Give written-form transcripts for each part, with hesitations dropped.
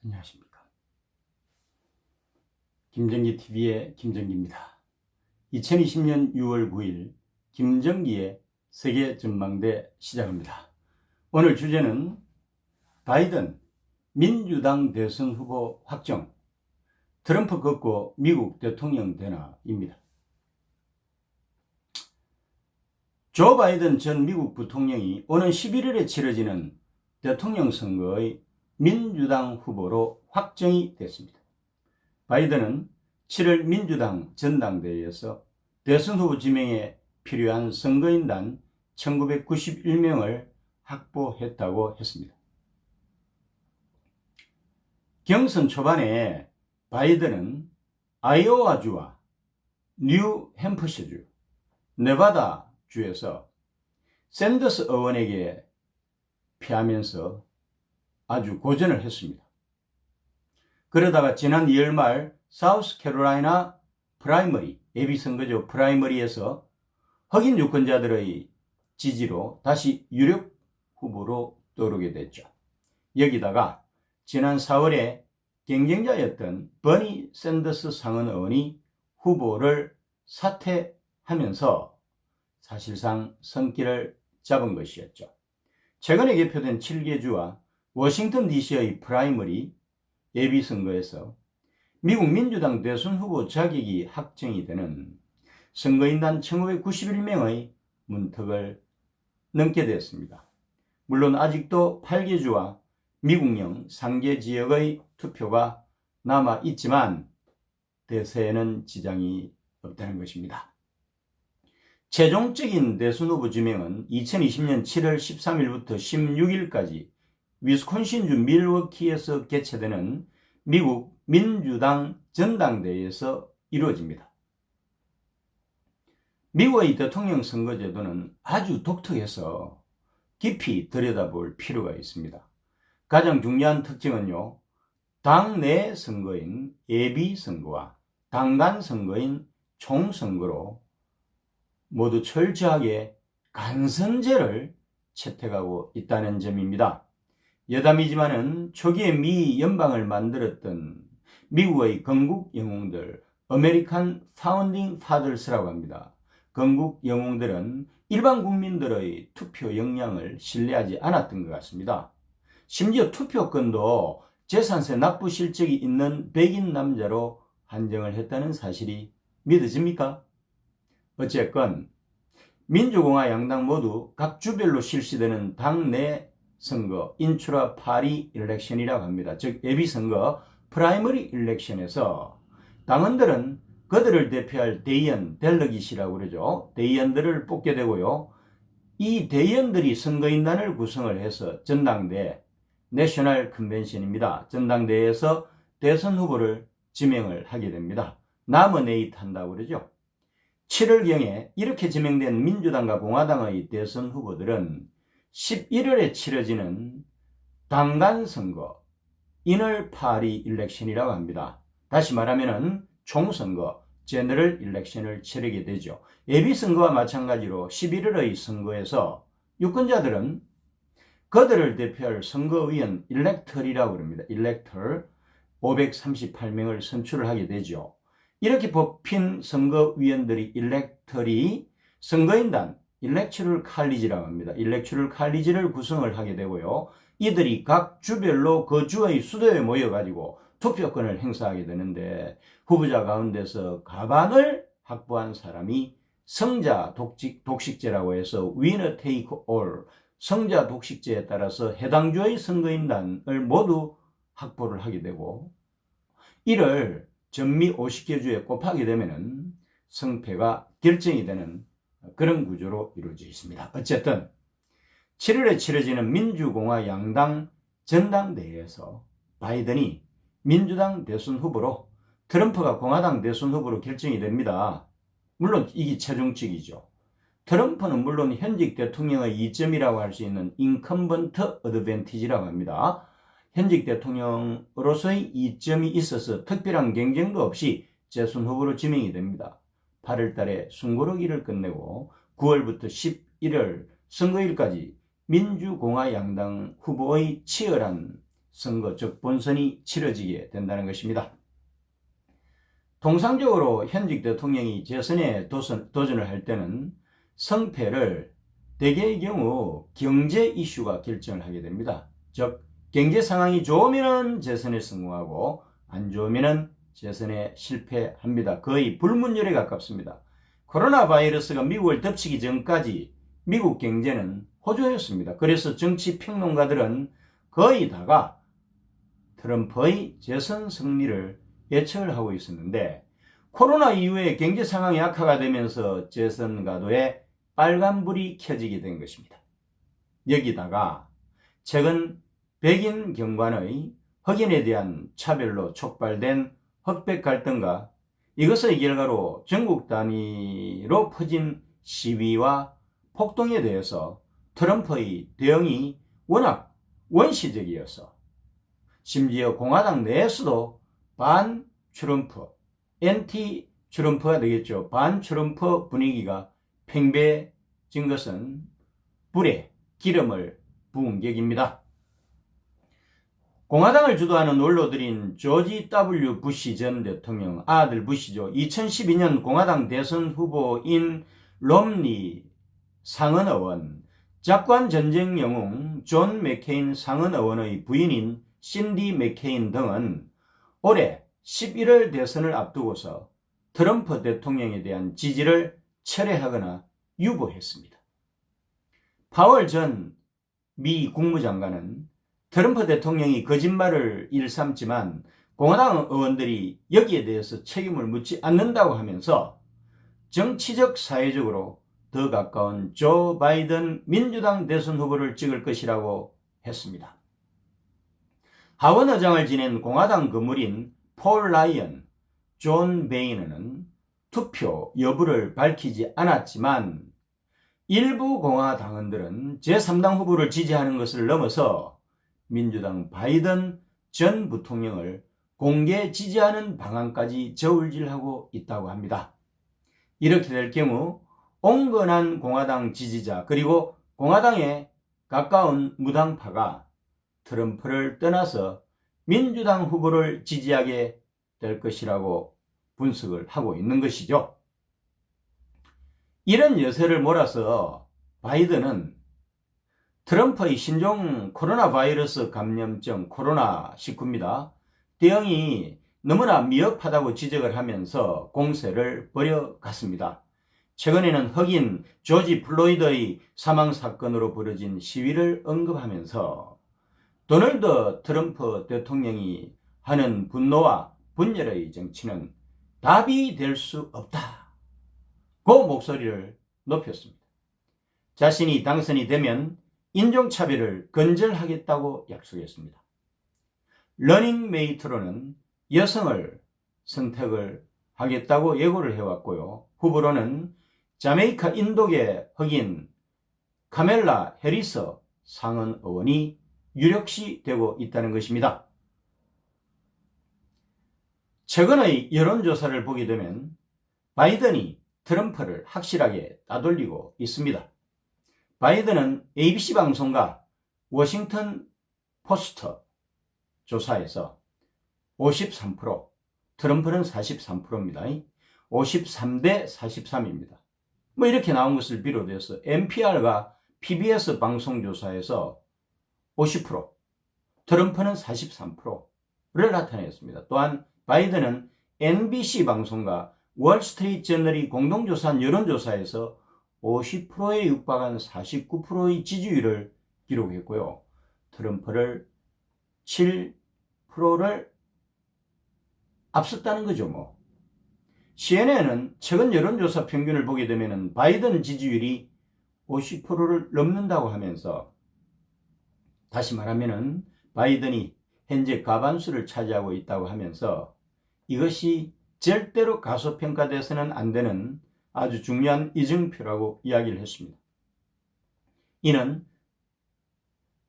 안녕하십니까. 김정기TV의 김정기입니다. 2020년 6월 9일 김정기의 세계전망대 시작합니다. 오늘 주제는 바이든 민주당 대선 후보 확정, 트럼프 걷고 미국 대통령 되나입니다. 조 바이든 전 미국 부통령이 오는 11월에 치러지는 대통령 선거의 민주당 후보로 확정이 됐습니다. 바이든은 7월 민주당 전당대회에서 대선 후보 지명에 필요한 선거인단 1991명을 확보했다고 했습니다. 경선 초반에 바이든은 아이오와주와 뉴햄프셔주, 네바다주에서 샌더스 의원에게 패하면서 아주 고전을 했습니다. 그러다가 지난 2월 말 사우스캐롤라이나 프라이머리, 예비선거죠. 프라이머리에서 흑인 유권자들의 지지로 다시 유력 후보로 떠오르게 됐죠. 여기다가 지난 4월에 경쟁자였던 버니 샌더스 상원 의원이 후보를 사퇴하면서 사실상 손길을 잡은 것이었죠. 최근에 개표된 7개 주와 워싱턴 DC의 프라이머리 예비선거에서 미국 민주당 대선 후보 자격이 확정이 되는 선거인단 1991명의 문턱을 넘게 되었습니다. 물론 아직도 8개 주와 미국령 상계 지역의 투표가 남아 있지만 대세에는 지장이 없다는 것입니다. 최종적인 대선 후보 지명은 2020년 7월 13일부터 16일까지 위스콘신주 밀워키에서 개최되는 미국 민주당 전당대회에서 이루어집니다. 미국의 대통령 선거제도는 아주 독특해서 깊이 들여다볼 필요가 있습니다. 가장 중요한 특징은요, 당내 선거인 예비선거와 당간 선거인 총선거로 모두 철저하게 간선제를 채택하고 있다는 점입니다. 여담이지만은 초기에 미 연방을 만들었던 미국의 건국 영웅들, 아메리칸 파운딩 파더스라고 합니다. 건국 영웅들은 일반 국민들의 투표 역량을 신뢰하지 않았던 것 같습니다. 심지어 투표권도 재산세 납부 실적이 있는 백인 남자로 한정을 했다는 사실이 믿어집니까? 어쨌건 민주공화 양당 모두 각 주별로 실시되는 당내 선거, 인트라 파리 일렉션이라고 합니다. 즉 예비선거 프라이머리 일렉션에서 당원들은 그들을 대표할 대의원, 델러깃이라고 그러죠. 대의원들을 뽑게 되고요. 이 대의원들이 선거인단을 구성을 해서 전당대회, 내셔널 컨벤션입니다. 전당대회에서 대선 후보를 지명을 하게 됩니다. 나머네이트 한다고 그러죠. 7월경에 이렇게 지명된 민주당과 공화당의 대선 후보들은 11월에 치러지는 당간 선거, 이널 파리 일렉션이라고 합니다. 다시 말하면은 총선거, 제너럴 일렉션을 치르게 되죠. 예비선거와 마찬가지로 11월의 선거에서 유권자들은 그들을 대표할 선거위원 일렉터리라고 합니다. 일렉터 538명을 선출을 하게 되죠. 이렇게 뽑힌 선거위원들이 일렉터리 선거인단 일렉츄럴 칼리지라고 합니다. 일렉츄럴 칼리지를 구성을 하게 되고요. 이들이 각 주별로 그 주의 수도에 모여가지고 투표권을 행사하게 되는데 후보자 가운데서 가반을 확보한 사람이 성자 독식제라고 해서 위너 테이크 올, 성자 독식제에 따라서 해당 주의 선거인단을 모두 확보를 하게 되고 이를 전미 50개 주에 곱하게 되면은 성패가 결정이 되는 그런 구조로 이루어져 있습니다. 어쨌든 7월에 치러지는 민주공화 양당 전당대회에서 바이든이 민주당 대선 후보로, 트럼프가 공화당 대선 후보로 결정이 됩니다. 물론 이게 최종적이죠. 트럼프는 물론 현직 대통령의 이점이라고 할 수 있는 인컴번트 어드밴티지라고 합니다. 현직 대통령으로서의 이점이 있어서 특별한 경쟁도 없이 대선 후보로 지명이 됩니다. 8월 달에 선거로기를 끝내고 9월부터 11월 선거일까지 민주공화 양당 후보의 치열한 선거, 즉 본선이 치러지게 된다는 것입니다. 통상적으로 현직 대통령이 재선에 도전을 할 때는 성패를 대개의 경우 경제 이슈가 결정을 하게 됩니다. 즉 경제 상황이 좋으면 재선에 성공하고 안 좋으면 재선에 실패합니다. 거의 불문율에 가깝습니다. 코로나 바이러스가 미국을 덮치기 전까지 미국 경제는 호조였습니다. 그래서 정치 평론가들은 거의 다가 트럼프의 재선 승리를 예측을 하고 있었는데 코로나 이후에 경제 상황이 악화가 되면서 재선 가도에 빨간불이 켜지게 된 것입니다. 여기다가 최근 백인 경관의 흑인에 대한 차별로 촉발된 흑백 갈등과 이것의 결과로 전국 단위로 퍼진 시위와 폭동에 대해서 트럼프의 대응이 워낙 원시적이어서 심지어 공화당 내에서도 반 트럼프, 엔티 트럼프가 되겠죠. 반 트럼프 분위기가 팽배해진 것은 불에 기름을 부은 격입니다. 공화당을 주도하는 원로들인 조지 W. 부시 전 대통령 아들 부시죠. 2012년 공화당 대선 후보인 롬니 상원의원, 작관 전쟁 영웅 존 맥케인 상원의원의 부인인 신디 맥케인 등은 올해 11월 대선을 앞두고서 트럼프 대통령에 대한 지지를 철회하거나 유보했습니다. 파월 전 미 국무장관은 트럼프 대통령이 거짓말을 일삼지만 공화당 의원들이 여기에 대해서 책임을 묻지 않는다고 하면서 정치적 사회적으로 더 가까운 조 바이든 민주당 대선 후보를 찍을 것이라고 했습니다. 하원 의장을 지낸 공화당 거물인 폴 라이언, 존 베이너는 투표 여부를 밝히지 않았지만 일부 공화당원들은 제3당 후보를 지지하는 것을 넘어서 민주당 바이든 전 부통령을 공개 지지하는 방안까지 저울질하고 있다고 합니다. 이렇게 될 경우 온건한 공화당 지지자 그리고 공화당에 가까운 무당파가 트럼프를 떠나서 민주당 후보를 지지하게 될 것이라고 분석을 하고 있는 것이죠. 이런 여세를 몰아서 바이든은 트럼프의 신종 코로나 바이러스 감염증 코로나19입니다. 대응이 너무나 미흡하다고 지적을 하면서 공세를 벌여갔습니다. 최근에는 흑인 조지 플로이드의 사망사건으로 벌어진 시위를 언급하면서 도널드 트럼프 대통령이 하는 분노와 분열의 정치는 답이 될 수 없다. 그 목소리를 높였습니다. 자신이 당선이 되면 인종차별을 근절하겠다고 약속했습니다. 러닝메이트로는 여성을 선택을 하겠다고 예고를 해왔고요. 후보로는 자메이카 인도계 흑인 카멜라 해리스 상원 의원이 유력시 되고 있다는 것입니다. 최근의 여론조사를 보게 되면 바이든이 트럼프를 확실하게 따돌리고 있습니다. 바이든은 ABC 방송과 워싱턴 포스트 조사에서 53%, 트럼프는 43%입니다. 53대 43입니다. 뭐 이렇게 나온 것을 비롯해서 NPR과 PBS 방송조사에서 50%, 트럼프는 43%를 나타냈습니다. 또한 바이든은 NBC 방송과 월스트리트저널이 공동조사한 여론조사에서 50%에 육박한 49%의 지지율을 기록했고요. 트럼프를 7%를 앞섰다는 거죠. 뭐. CNN은 최근 여론조사 평균을 보게 되면 바이든 지지율이 50%를 넘는다고 하면서 다시 말하면 바이든이 현재 과반수를 차지하고 있다고 하면서 이것이 절대로 가소평가돼서는 안 되는 아주 중요한 이정표라고 이야기를 했습니다. 이는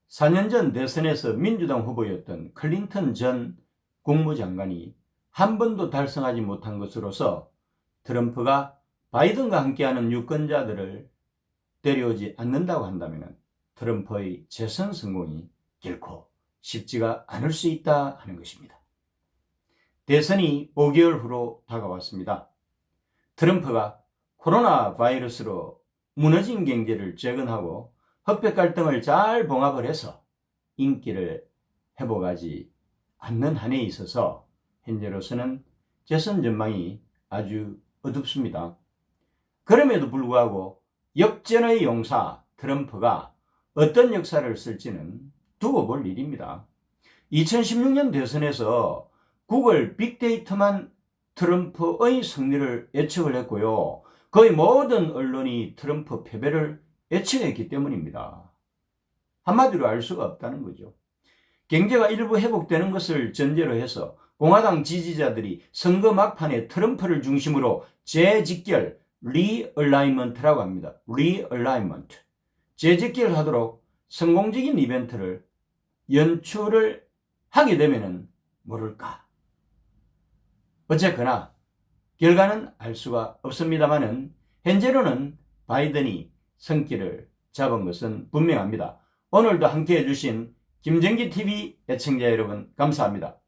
4년 전 대선에서 민주당 후보였던 클린턴 전 국무장관이 한 번도 달성하지 못한 것으로서 트럼프가 바이든과 함께하는 유권자들을 데려오지 않는다고 한다면 트럼프의 재선 성공이 결코 쉽지가 않을 수 있다 하는 것입니다. 대선이 5개월 후로 다가왔습니다. 트럼프가 코로나 바이러스로 무너진 경제를 재건하고 흑백 갈등을 잘 봉합을 해서 인기를 회복하지 않는 한에 있어서 현재로서는 재선 전망이 아주 어둡습니다. 그럼에도 불구하고 역전의 용사 트럼프가 어떤 역사를 쓸지는 두고 볼 일입니다. 2016년 대선에서 구글 빅데이터만 트럼프의 승리를 예측을 했고요. 거의 모든 언론이 트럼프 패배를 예측했기 때문입니다. 한마디로 알 수가 없다는 거죠. 경제가 일부 회복되는 것을 전제로 해서 공화당 지지자들이 선거 막판에 트럼프를 중심으로 재직결, 리얼라이먼트라고 합니다. 리얼라이먼트. 재직결하도록 성공적인 이벤트를 연출을 하게 되면은 모를까. 어쨌거나 결과는 알 수가 없습니다만은 현재로는 바이든이 성기를 잡은 것은 분명합니다. 오늘도 함께 해주신 김정기TV 애청자 여러분 감사합니다.